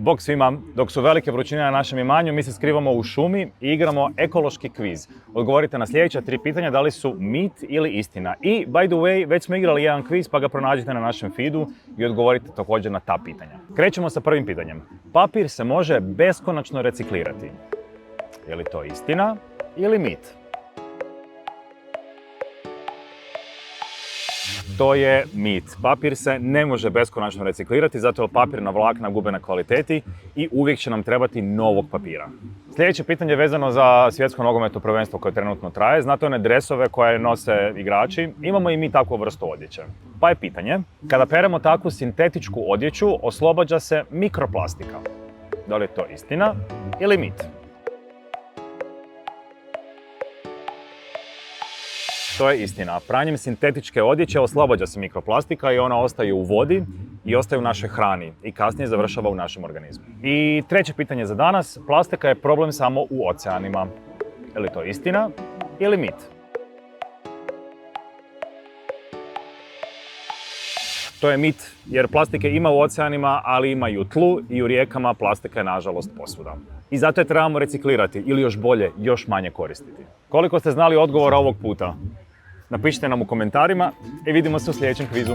Bog svima, dok su velike vrućine na našem imanju, mi se skrivamo u šumi i igramo ekološki kviz. Odgovorite na sljedeća 3 pitanja da li su mit ili istina. I, by the way, već smo igrali jedan kviz pa ga pronađite na našem feedu i odgovorite također na ta pitanja. Krećemo sa prvim pitanjem. Papir se može beskonačno reciklirati. Je li to istina ili mit? To je mit. Papir se ne može beskonačno reciklirati, zato je papirna vlakna gube na kvaliteti i uvijek će nam trebati novog papira. Sljedeće pitanje je vezano za svjetsko nogometno prvenstvo koje trenutno traje. Znate one dresove koje nose igrači? Imamo i mi takvu vrstu odjeće. Pa je pitanje, kada peremo takvu sintetičku odjeću, oslobađa se mikroplastika. Da li je to istina ili mit? To je istina. Pranjem sintetičke odjeće oslobađa se mikroplastika i ona ostaje u vodi i ostaje u našoj hrani i kasnije završava u našem organizmu. I treće pitanje za danas. Plastika je problem samo u oceanima. Je li to istina ili mit? To je mit, jer plastike ima u oceanima, ali ima i u tlu i u rijekama plastika je nažalost posvuda. I zato je trebamo reciklirati ili još bolje, još manje koristiti. Koliko ste znali odgovora ovog puta? Napišite nam u komentarima i vidimo se u sljedećem kvizu.